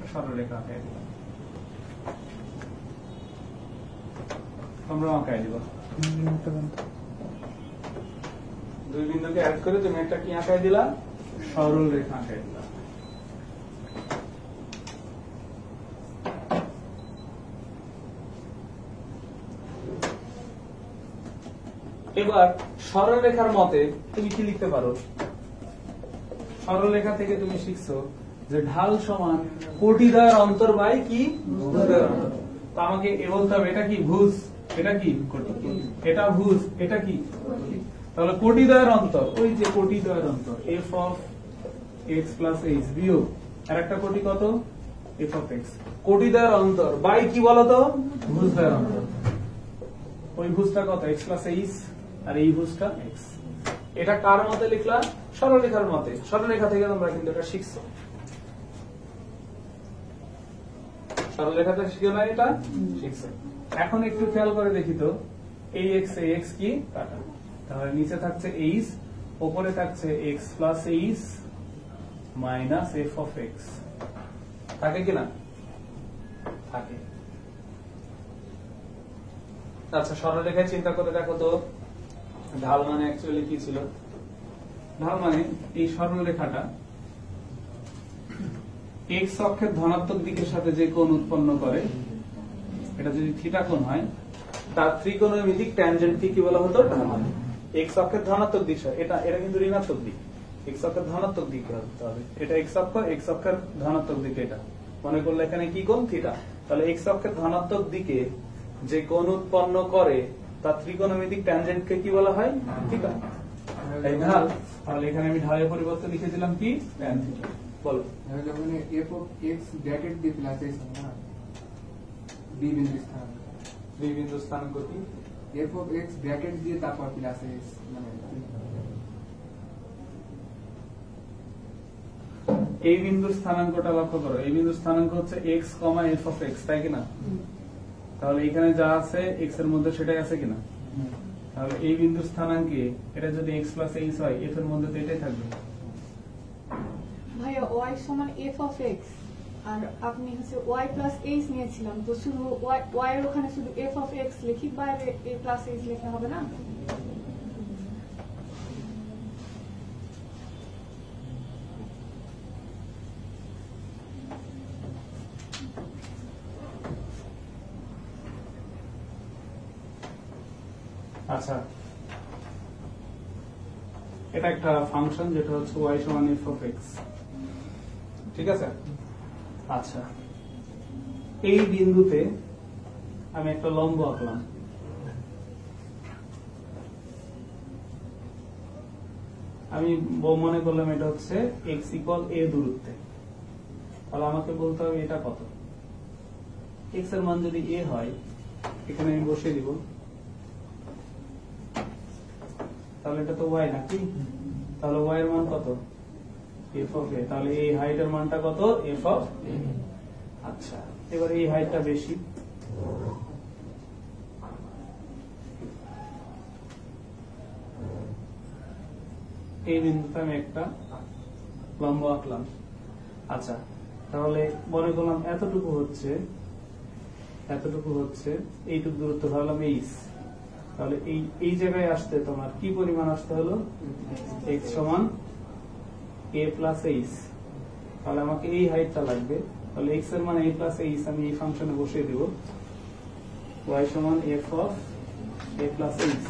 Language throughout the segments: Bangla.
একটা সরলরেখা আঁকাই দিলাম, তোমরা আঁকাই দিবা। দুই বিন্দুকে অ্যাড করে তুমি একটা কি আঁকাই দিলা, সরল রেখা আঁকাই দিলা। এবার সরল রেখার মতে তুমি কি লিখতে পারো, সরল রেখা থেকে তুমি শিখছো যে ঢাল সমান কোটিদ্বয়ের অন্তর বাই কি ভুজদ্বয়ের অন্তর। তো আমাকে এ বলতে হবে এটা কি ভুজ, এটা কি এটা ভুজ, এটা কি, তাহলে কোটিদ্বয়ের অন্তর, ওই যে কোটিদ্বয়ের অন্তর F of x plus H বিয়োগ আর একটা কোটি কত এফ অফ এক্স, কোটিদ্বয়ের অন্তর বাই কি বলতো ভুজদ্বয়ের অন্তর। ওই ভুজটা কত এক্স প্লাস এইচ আর এই ভুজটা এক্স। এটা কার মতে লিখলা, সরলরেখার মতে। সরলরেখা থেকে তোমরা কিন্তু এটা শিখছো, সরলরেখাতে শিখো না, এটা শিখছো। এখন একটু খেয়াল করে দেখি তো, এই এক্স কি কাটা, তাহলে নিচে থাকছে এইচ, উপরে থাকছে x plus H minus F of x, থাকে কিনা, থাকে। আচ্ছা সরলরেখায় চিন্তা করে দেখো তো, ঢাল মানে অ্যাকচুয়ালি কি ছিল, ঢাল মানে এই সরলরেখাটা এক্স অক্ষের ধনাত্মক দিকের সাথে যে কোণ উৎপন্ন করে, এটা যদি থিটা কোণ হয়, তার ত্রিকোণমিতিক ট্যানজেন্টকে কি বলা হতো, ঢাল। এক্স অক্ষের ধনাত্মক দিক, এটা কিন্তু ঋণাত্মক দিক, এক্স অক্ষের ধনাত্মক দিকে হতে হবে, এটা এক্স অক্ষের ধনাত্মক দিকে, এটা মনে করলে এখানে কি কোণ থিটা, তাহলে এক্স অক্ষের ধনাত্মক দিকে যে কোণ উৎপন্ন করে তার ত্রিকোণমিতিক ট্যানজেন্টকে কি বলা হয়, থিটা। এই ঢাল, তাহলে এখানে আমি ঢালের পরিবর্তে লিখে দিলাম কি ট্যান থিটা। বলো যখন এফ অফ এক্স ব্র্যাকেট দিয়ে প্লাস এক্স না বি বিন্দু স্থানাঙ্ক, বি বিন্দু স্থানাঙ্ক কি এফ অফ এক্স ব্র্যাকেট দিয়ে তারপর প্লাস এক্স, মানে এই বিন্দুর স্থানাঙ্কটা লক্ষ্য করো, এই বিন্দুর স্থানাঙ্ক হচ্ছে x comma F of x, তাই কিনা, তাহলে এখানে যা আছে এক্স এর মধ্যে সেটাই আছে কিনা, তাহলে এই বিন্দুর স্থানাঙ্কে এটা যদি এক্স প্লাস এইচ হয়, এফ এর মধ্যে তো এটাই থাকবে। ভাইয়া ওয়াই সমান এফ অফ এক্স, আর আপনি হচ্ছে ওয়াই প্লাস এইচ নিয়েছিলাম, তো শুধু ওয়াই এর ওখানে শুধু এফ অফ এক্স লিখি, বাইরে এ প্লাস এইচ লেখা হবে না? আচ্ছা এটা একটা ফাংশন যেটা হচ্ছে y সমান f of x, ঠিক আছে। আচ্ছা এই বিন্দুতে আমি একটা লম্ব আঁকলাম, আমি মনে করলাম এটা হচ্ছে x ইকুয়াল a দূরত্বে, তাহলে আমাকে বলতে হবে এটা কত। x এর মান যদি a হয়, এখানে আমি বসিয়ে দিব, তাহলে এটা তো y নাকি, তাহলে y এর মান কত f of a, তাহলে এই হাইটের মানটা কত f of a। আচ্ছা এবার এই হাইটটা বেশি, এই বিন্দুতে আমি একটা লম্ব আঁকলাম। আচ্ছা তাহলে মনে করলাম এতটুকু হচ্ছে এইটুকু দূরত্ব ধরলাম এইচ, তাহলে এই জায়গায় আসতে তোমার কি পরিমাণ আসতে হলো, x সমান a প্লাস এইচ, তাহলে আমাকে এই হাইটটা লাগবে, তাহলে x এর মান a প্লাস এইচ আমি এই ফাংশনে বসিয়ে দেব, y সমান f of a plus H,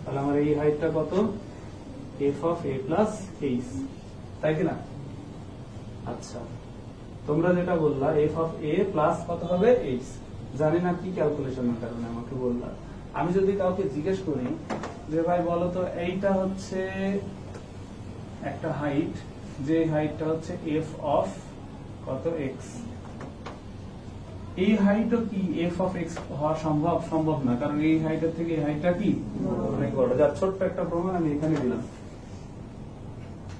তাহলে আমার এই হাইটটা কত f of a plus H, তাই কিনা। আচ্ছা তোমরা যেটা বললা f অফ a প্লাস কত হবে এইচ, জানি না কি ক্যালকুলেশনের কারণে আমাকে বললা। আমি যদি কাউকে জিজ্ঞেস করি যে ভাই বলো তো এইটা হচ্ছে একটা হাইট, যে হাইটটা হচ্ছে এফ অফ কত এক্স, এই হাইটও কি এফ অফ এক্স হওয়া সম্ভব না, কারণ এই হাইটের থেকে এই হাইটটা কি অনেক বড়। যার ছোট্ট একটা প্রমাণ আমি এখানে দিলাম,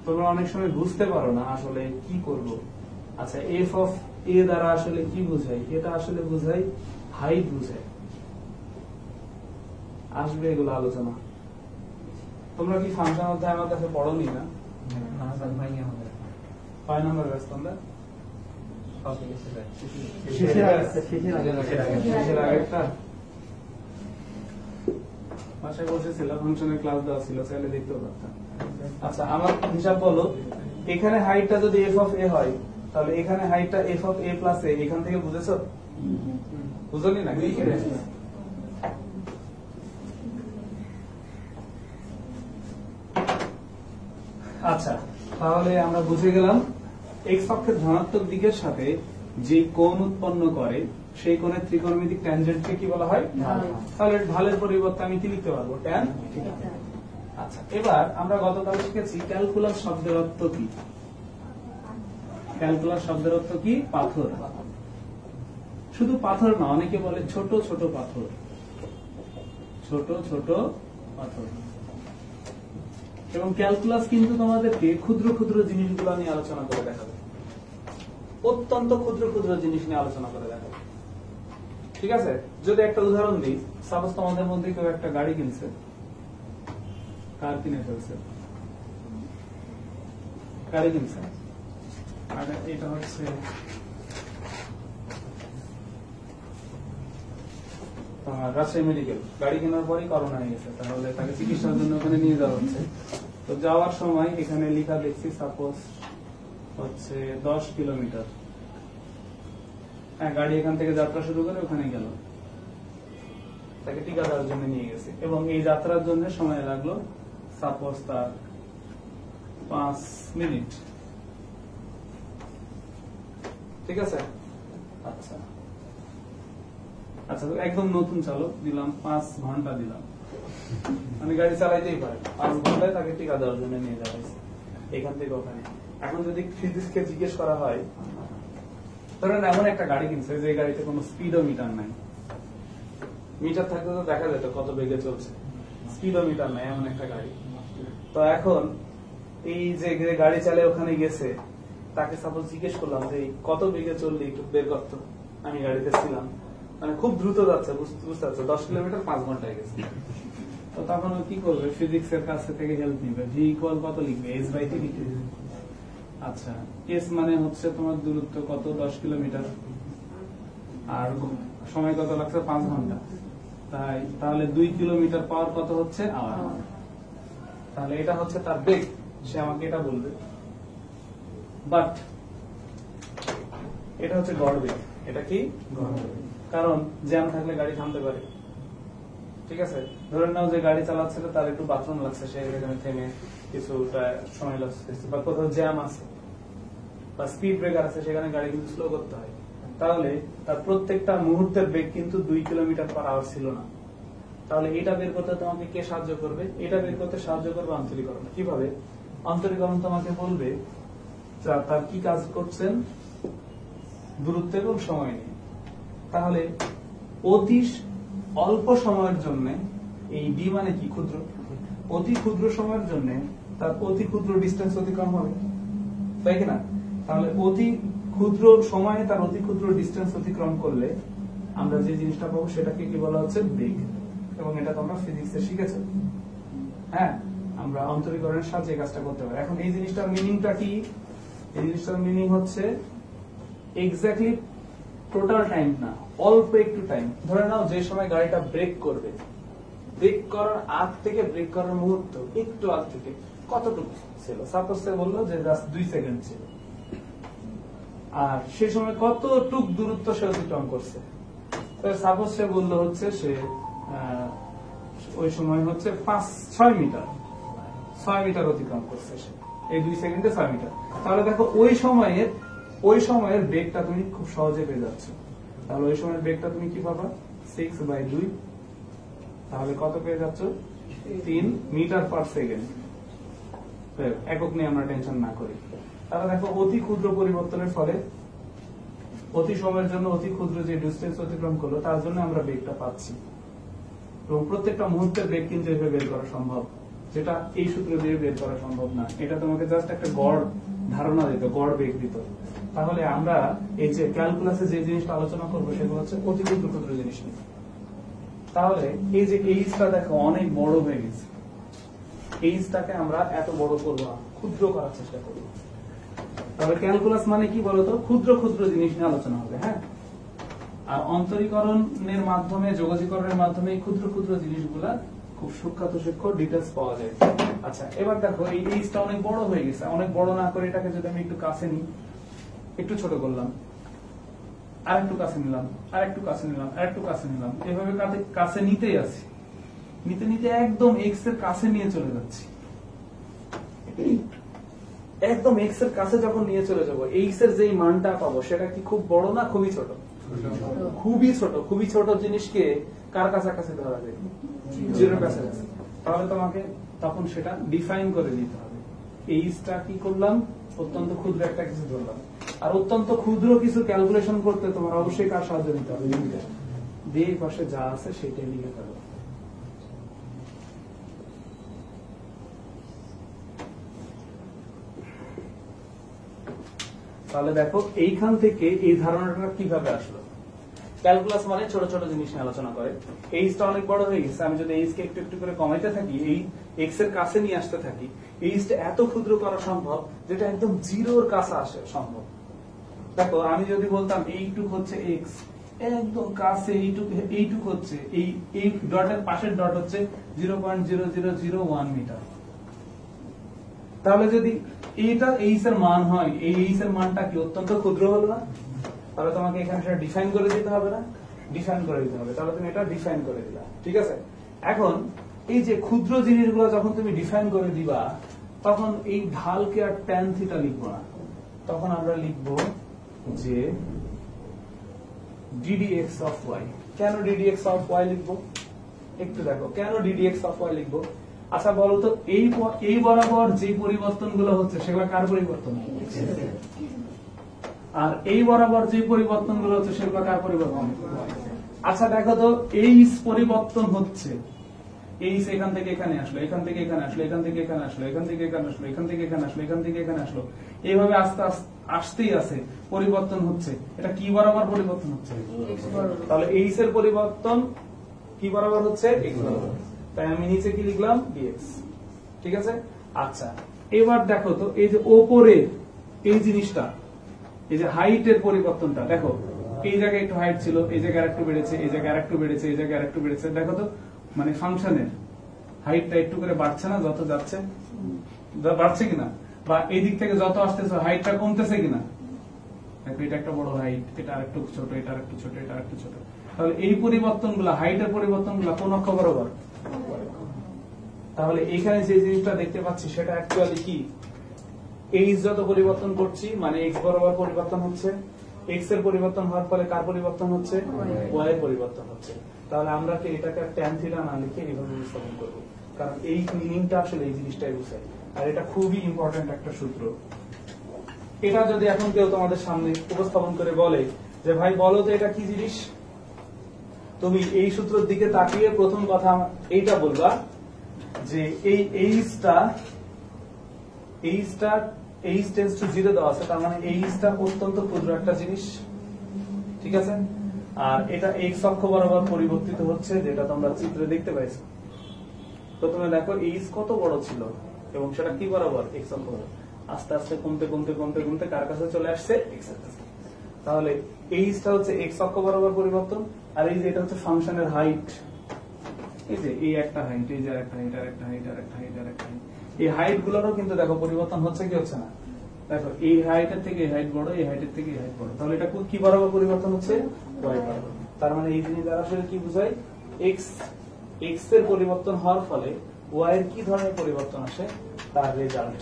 তোমরা অনেক সময় বুঝতে পারো না আসলে কি করব। আচ্ছা এফ অফ এ দ্বারা আসলে কি বোঝায়, এটা আসলে বোঝায় হাইট বোঝায়, আসবে এগুলো আলোচনা। তোমরা কি ফাংশন অধ্যায় আমার কাছে পড়োনি না, 5 নাম্বার ব্যাস তোমরা শেষের আগেরটা বাসায় বসেছিলাম, ফাংশনের ক্লাস দেওয়া ছিল, চাইলে দেখতেও পারতাম। আচ্ছা, আমার হিসাব বলো, এখানে হাইটটা যদি এফ অফ এ হয়, তাহলে এখানে হাইটটা এফ অফ এ প্লাস এ, এখান থেকে বুঝেছো? বুঝলি না? আচ্ছা, তাহলে আমরা বুঝে গেলাম এক্স অক্ষের ধনাত্মক দিকের সাথে যে কোণ উৎপন্ন করে সেই কোণের ত্রিকোণমিতিক ট্যানজেন্টকে কি বলা হয়? তাহলে ঢালের পরিবর্তে আমি কি লিখতে পারবো? ট্যান। আচ্ছা, এবার আমরা গতকাল শিখেছি ক্যালকুলাস শব্দের অর্থ কি। ক্যালকুলাস শব্দের অর্থ কি? পাথর। শুধু পাথর না, অনেকে বলে ছোট ছোট পাথর, ছোট ছোট পাথর। এবং ক্যালকুলাস কিন্তু তোমাদেরকে ক্ষুদ্র ক্ষুদ্র জিনিসগুলো নিয়ে আলোচনা করে দেখাবে, অত্যন্ত ক্ষুদ্র ক্ষুদ্র জিনিস নিয়ে আলোচনা করে দেখাবে। ঠিক আছে? যদি একটা উদাহরণ দিই, সাপোজ তোমাদের মধ্যে কেউ একটা গাড়ি কিনছে, কার কিনে ফেলছে, গাড়ি কিনছে, আর এটা হচ্ছে রাজশাহী মেডিকেল। গাড়ি কেনার পরই করোনা হয়ে গেছে, তাহলে তাকে চিকিৎসার জন্য ওখানে নিয়ে যাওয়া হচ্ছে। তো যাওয়ার সময় এখানে লেখা দেখছি সাপোজ হচ্ছে 10 কিলোমিটার। হ্যাঁ, গাড়ি এখান থেকে যাত্রা শুরু করে ওখানে গেল, তাকে টিকা দেওয়ার জন্য নিয়ে গেছে, এবং এই যাত্রার জন্য সময় লাগলো সাপোজ তার 5 মিনিট। ঠিক আছে? আচ্ছা আচ্ছা, একদম নতুন চালক দিলাম 5 ঘন্টা দিলাম, মানে গাড়ি চালাইতেই পারে, 5 ঘন্টায় তাকে টিকা দেওয়ার জন্য নিয়ে যাওয়া হয়েছে এখান থেকে ওখানে। এখন যদি ফিজিক্সকে জিজ্ঞেস করা হয়, ধরেন এমন একটা গাড়ি কিনছে যে গাড়িতে কোনো স্পিডোমিটার নাই, মিটার থাকতে তো দেখা যেত কত বেগে চলছে, স্পিডোমিটার নাই এমন একটা গাড়ি। তো এখন এই যে গাড়ি চালিয়ে ওখানে গেছে, তাকে সাপোজ জিজ্ঞেস করলাম যে কত বেগে চললি একটু বের করতো, আমি গাড়িতে ছিলাম, মানে খুব দ্রুত যাচ্ছে, বুঝতে পারছে 10 কিলোমিটার 5 ঘন্টায় গেছে। তো তখন ও কি করবে? ফিজিক্স এর কাছ থেকে হেল্প নিবে, ভি ইকুয়াল কত লিখবে? এস বাই টি লিখবে। আচ্ছা, এস মানে হচ্ছে তোমার দূরত্ব কত? 10 কিলোমিটার, আর সময় কত লাগছে? 5 ঘন্টা। তাহলে 2 কিলোমিটার পাওয়ার কত হচ্ছে? আওয়ার। তাহলে এটা হচ্ছে তার বেগ, সে আমাকে এটা বলবে। বাট এটা হচ্ছে গড় বেগ। এটা কি? গড় বেগ। কারণ জ্যাম থাকলে গাড়ি থামতে পারে। ঠিক আছে? ধরে নাও যে গাড়ি চালাচ্ছিল, তার একটু বাথরুম লাগছে, সে এখানে থেমে কিছুটা সময় লাগছে, বা কোথাও জ্যাম আছে বা স্পিড ব্রেকার আছে, সেখানে গাড়ি কিন্তু স্লো করতে হয়। তাহলে তার প্রত্যেকটা মুহূর্তের বেগ কিন্তু 2 কিলোমিটার পার আওয়ার ছিল না। তাহলে এটা বের করতে তোমাকে কে সাহায্য করবে? এটা বের করতে সাহায্য করবে অন্তরীকরণ। কিভাবে? অন্তরীকরণ তোমাকে বলবে তার কি কাজ করছেন দূরত্ব এবং সময় নিয়ে। তাহলে অতি অল্প সময়ের জন্য এই ডি মানে কি? ক্ষুদ্র। অতি ক্ষুদ্র সময়ের জন্য তার অতি ক্ষুদ্র ডিস্টেন্স অতিক্রম হবে, তাই কিনা? তাহলে অতি ক্ষুদ্র সময়ে তার অতি ক্ষুদ্র ডিস্টেন্স অতিক্রম করলে আমরা যে জিনিসটা পাবো সেটাকে কি বলা হচ্ছে? বেগ। এবং এটা তোমরা ফিজিক্সে শিখেছো। হ্যাঁ, আমরা অন্তরীকরণের সাহায্যে কাজটা করতে পারি। এখন এই জিনিসটার মিনিংটা কি? এই জিনিসটার মিনিং হচ্ছে এক্স্যাক্টলি টোটাল টাইম না, অল্প একটু টাইম। ধরে নাও যে সময় গাড়িটা ব্রেক করবে, ব্রেক করার আগ থেকে ব্রেক করার মুহূর্ত একটু আগ থেকে কতটুকু ছিল? সাপোজ সে বললো যে জাস্ট 2 সেকেন্ড ছিল, আর সে সময় কতটুক দূরত্ব সে অতিক্রম করছে। সাপোজ সে বললো হচ্ছে সে ওই সময় হচ্ছে 6 মিটার অতিক্রম করছে সে, এই 2 সেকেন্ডে 6 মিটার। তাহলে দেখো ওই সময়ের বেগটা তুমি খুব সহজে পেয়ে যাচ্ছ। তাহলে ওই সময়ের বেগটা তুমি কি পাবা? 6/2। তাহলে কত পেয়ে যাচ্ছ? 3 মিটার পার সেকেন্ড। একক নিয়ে আমরা টেনশন না করি। তাহলে দেখো অতি ক্ষুদ্র পরিবর্তনের ফলে অতি সময়ের জন্য অতি ক্ষুদ্র যে ডিস্টেন্স অতিক্রম করলো, তার জন্য আমরা বেগটা পাচ্ছি। এবং প্রত্যেকটা মুহূর্তের বেগ কিন্তু এভাবে বের করা সম্ভব, যেটা এই সূত্র দিয়ে বের করা সম্ভব না। এটা তোমাকে জাস্ট একটা গড় ধারণা দিত, গড় বেগ দিত। তাহলে আমরা এই যে ক্যালকুলাসে যে জিনিসটা আলোচনা করবো সেগুলো হচ্ছে অতি ক্ষুদ্র ক্ষুদ্র জিনিস নিয়ে। তাহলে এই যে এইচটা দেখো অনেক বড় হয়ে গেছে, এইচটাকে আমরা এত বড় করবো না, ক্ষুদ্র করার চেষ্টা করবো। তাহলে ক্যালকুলাস মানে কি বলতো, ক্ষুদ্র ক্ষুদ্র জিনিস নিয়ে আলোচনা হবে। হ্যাঁ, আর অন্তরীকরণের মাধ্যমে, যোগাযোগকরণের মাধ্যমে এই ক্ষুদ্র ক্ষুদ্র জিনিসগুলা খুব সূক্ষ্ম ডিটেলস পাওয়া যায়। আচ্ছা, এবার দেখো এই এইচটা অনেক বড় হয়ে গেছে, অনেক বড় না করে এটাকে যদি আমি একটু কাছে নিই, একটু ছোট করলাম, আর একটু কাছে নিলাম, আর একটু কাছে নিলাম, আর একটু কাছে নিলাম, এভাবে কাছে নিতেই আছি, নিতে নিতে একদম এক্স এর কাছে নিয়ে চলে যাচ্ছি। একদম এক্স এর কাছে যখন নিয়ে চলে যাবো, এক্স এর যেই মানটা পাবো সেটা কি খুব বড় না খুবই ছোট? খুবই ছোট। খুবই ছোট জিনিসকে কার কাছাকাছি ধরা যায়? জিরোর কাছাকাছি। তাহলে তোমাকে তখন সেটা ডিফাইন করে দিতে হবে। এইচটা কি করলাম, অত্যন্ত ক্ষুদ্র একটা কিছু ধরলাম। আর অত্যন্ত ক্ষুদ্র কিছু ক্যালকুলেশন করতে তোমার অবশ্যই কার সাহায্য নিতে হবে? লিমিটের। দিয়ে পাশে যা আছে সেটাই লিখে ফেলো। তাহলে দেখো এইখান থেকে এই ধারণাটা কিভাবে আসলো। ক্যালকুলাস মানে ছোট ছোট জিনিস নিয়ে আলোচনা করে। এইচটা অনেক বড় হয়ে গেছে, আমি যদি এইচকে একটু একটু করে কমাইতে থাকি, এই এক্স এর কাছে নিয়ে আসতে থাকি, এইচটা এত ক্ষুদ্র করা সম্ভব যেটা একদম জিরোর কাছে আসে সম্ভব। দেখো আমি যদি বলতাম এইটুক হচ্ছে এক্স, একদম কাছে এইটুক হচ্ছে এই ডটের পাশের ডট হচ্ছে 0.0001 মিটার। তাহলে যদি এইটা এইচ এর মান হয়, এই এইচ এর মানটা কি অত্যন্ত ক্ষুদ্র হলো না? তাহলে তোমাকে এখানে সেটা ডিফাইন করে দিতে হবে না? ডিফাইন করে দিতে হবে। তাহলে তুমি এটা ডিফাইন করে দিলা, ঠিক আছে। এখন এই যে ক্ষুদ্র জিনিসগুলো যখন তুমি ডিফাইন করে দিবা, তখন এই ঢালকে আর ট্যান থিটা লিখবো না, তখন আমরা লিখবো যে ddx of y। কেন ddx of y লিখবো একটু দেখো, কেন ddx of y লিখবো? আচ্ছা বলো তো, এই বরাবর যে পরিবর্তনগুলো হচ্ছে সেগুলো কার পরিবর্তন? আর এই বরাবর যে পরিবর্তনগুলো হচ্ছে সেগুলো কার পরিবর্তন? আচ্ছা দেখো তো, এই পরিবর্তন হচ্ছে, এই এখান থেকে এখানে আসলো, এখান থেকে এখানে আসলো, এখান থেকে এখানে আসলো, এখান থেকে এখানে আসলো, এখান থেকে এখানে আসলো, এখান থেকে এখানে আসলো, এইভাবে আস্তে আস্তে আসতেই আছে, পরিবর্তন হচ্ছে। এটা কি বরাবর পরিবর্তন হচ্ছে? তাহলে এইচ এর পরিবর্তন কি বরাবর হচ্ছে? x বরাবর। তাই আমি নিচে কি লিখলাম? dx। ঠিক আছে। আচ্ছা এবার দেখো তো, এই যে ওপরে এই জিনিসটা, এই যে হাইটের পরিবর্তনটা দেখো, এই জায়গায় একটু হাইট ছিল, এই জায়গায় আরেকটু বেড়েছে, এই জায়গায় আরেকটু বেড়েছে, এই জায়গায় আরেকটু বেড়েছে। দেখো তো, মানে ফাংশনের হাইটটা একটু করে বাড়ছে না যত যাচ্ছে? বাড়ছে কিনা? বা এই দিক থেকে যত আসতেছে হাইটটা কমতেছে কিনা? দেখো এটা একটা বড় হাইট, এটা আরেকটু ছোট, এটা আরেকটু ছোট, এটা আরেকটু ছোট। তাহলে এই পরিবর্তনগুলো, হাইটের পরিবর্তনগুলো কোন অক্ষ বরাবর? তাহলে এখানে যে জিনিসটা দেখতে পাচ্ছি সেটা অ্যাকচুয়ালি কি? এইচ যত পরিবর্তন করছি মানে এক্স বরাবর পরিবর্তন হচ্ছে, এক্স এর পরিবর্তন হওয়ার ফলে কার পরিবর্তন হচ্ছে? ওয়াই এর পরিবর্তন হচ্ছে। তাহলে আমরা কি এটাকে ট্যান থিটা না লিখে এইভাবে উপস্থাপন করবো, কারণ এই মিনিংটা আসলে এই জিনিসটাই বোঝায়। আর এটা খুবই ইম্পর্টেন্ট একটা সূত্র। এটা যদি এখন কেউ তোমাদের সামনে উপস্থাপন করে বলে যে ভাই বলো তো এটা কি জিনিস, তুমি এই সূত্রের দিকে তাকিয়ে প্রথম কথা এইটা বলবা যে এই এইচটা এইচ টেন্ডস টু 0 দেওয়া আছে, তার মানে এইচটা অত্যন্ত ক্ষুদ্র একটা জিনিস, ঠিক আছে। আর এটা এক্স অক্ষ বরাবর পরিবর্তিত হচ্ছে, যেটা তোমরা চিত্রে দেখতে পাইছো। প্রথমে দেখো এইচ কত বড় ছিল এবং সেটা কি বরাবর? এক্স অক্ষ বরাবর। আস্তে আস্তে কমতে কমতে কমতে কমতে কার কাছে চলে আসছে? এক্স এর কাছে। তাহলে এইচটা হচ্ছে এক্স অক্ষ বরাবর পরিবর্তন, আর এই যে এটা হচ্ছে ফাংশনের হাইট। এই যে এই একটা হাইট, এই যে আরেকটা হাইট, আরেকটা হাইট, আরেকটা হাইট, আরেকটা হাইট, এই হাইট গুলোরও কিন্তু দেখো পরিবর্তন হচ্ছে কি হচ্ছে না? দেখো এই হাইটের থেকে এই হাইট বড়, এই হাইটের থেকে এই হাইট বড়। তাহলে এটা কি বরাবর পরিবর্তন হচ্ছে? ওয়াই বরাবর। তার মানে এই জিনিস দ্বারা আসলে কি বোঝায়? এক্স এর পরিবর্তন হওয়ার ফলে ওয়াই এর কি ধরনের পরিবর্তন আসে তার রেজাল্ট,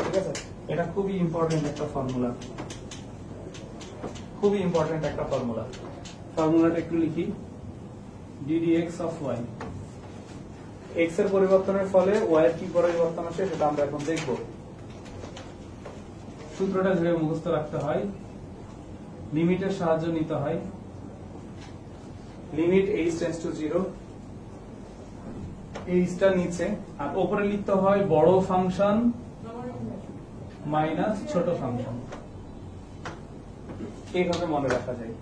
ঠিক আছে। এটা খুবই ইম্পর্টেন্ট একটা ফর্মুলা, খুবই ইম্পর্টেন্ট একটা ফর্মুলা। ফর্মুলাটা একটু লিখি, ddx of y। x এর পরিবর্তনের ফলে y এর কি পরিবর্তন আসে সেটা আমরা এখন দেখব। সূত্রটা ধরে মুখস্থ রাখতে হয়, লিমিটের সাহায্য নিতে হয়। লিমিট h টেন্ডস টু 0, এইচটা নিচে, আর উপরে লিখতে হয় বড় ফাংশন মাইনাস ছোট ফাংশন। এইভাবে মনে রাখা যায়।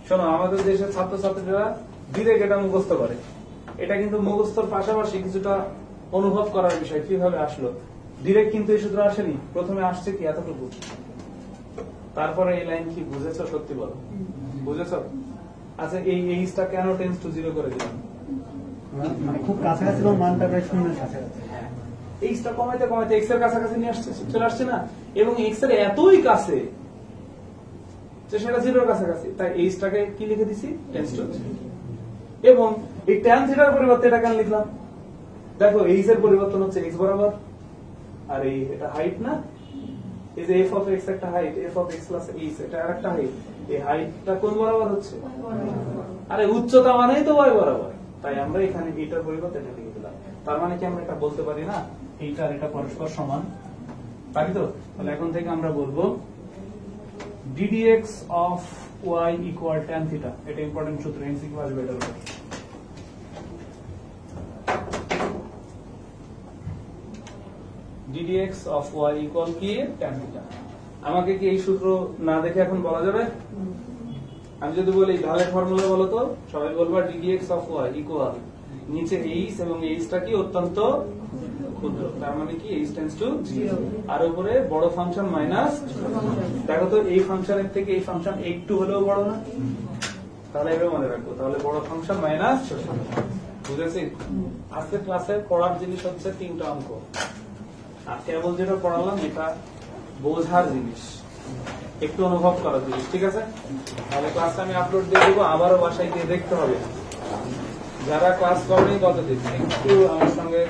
শোনো, আমাদের দেশের ছাত্রছাত্রীরা ডিরেক্ট এটা মুখস্থ করে, এটা কিন্তু মুখস্থর পাশাপাশি কিছুটা অনুভব করার বিষয়। কিভাবে আসলো? ডিরেক্ট কিন্তু এই সূত্র আসেনি, প্রথমে আসছে কি এতটুকু, তারপরে এই লাইন কি বুঝেছো? সত্যি বলো, বুঝেছো? আচ্ছা, এই এইচটা কেন টেন্স টু 0 করে দিলাম? মানে খুব কাছাকাছি মানটা প্রায় শূন্যের কাছাকাছি। এইচটা কমাইতে কমাইতে এক্স এর কাছাকাছি নিয়ে আসছে, চলে আসছে না? এবং এক্স এর এতই কাছে যে সেটা 0 কাছাকাছি, তাই এইচটাকে কি লিখে দিছি? Tends to 0। এবং এই ট্যান থিটার পরিবর্তে এটা কেন লিখলাম? দেখো এইচ এর পরিবর্তন হচ্ছে এক্স বরাবর, আর এই এটা হাইট না, এই যে এফ অফ এক্স একটা height, F of x plus H এটা আরেকটা হাইট, এই হাইটটা কোন বরাবর হচ্ছে? আরে উচ্চতা মানেই তো ওয়াই বরাবর, তাই আমরা এখানে এইটার পরিবর্তে এটা লিখে দিলাম। তার মানে কি আমরা এটা বলতে পারি না এইটা আর এটা পরস্পর সমান? পারি তো? তাহলে এখন থেকে আমরা বলবো ddx of y equal tan theta, এটা ইম্পর্টেন্ট সূত্র, এমসিকিউ আসবে এটার উপর। ddx of y equal কি? tan theta। আমাকে কি এই সূত্র না দেখে এখন বলা যাবে? আমি যদি বলি ঢালের ফর্মুলা বলো তো, সবাই বলবা ddx of y equal নিচে h এবং hটা কি অত্যন্ত ক্ষুদ্র, তার মানে কি h টেন্ডস টু 0, আর উপরে বড় ফাংশন মাইনাস। দেখো তো এই ফাংশনের থেকে এই ফাংশন একটু হলেও বড় না? তাহলে এভাবে মনে রাখবো, তাহলে বড় ফাংশন মাইনাস। বুঝেছি? আজকে ক্লাসে পড়ার জিনিস হচ্ছে 3টা অঙ্ক, আর কেবল যেটা পড়ালাম এটা বোঝার জিনিস, একটু অনুভব করার জিনিস, ঠিক আছে? তাহলে ক্লাসটা আমি আপলোড দিয়ে দেবো, আবারও বাসায় গিয়ে দেখতে হবে। যারা ক্লাস করেনি কতদিন একটু আমার সঙ্গে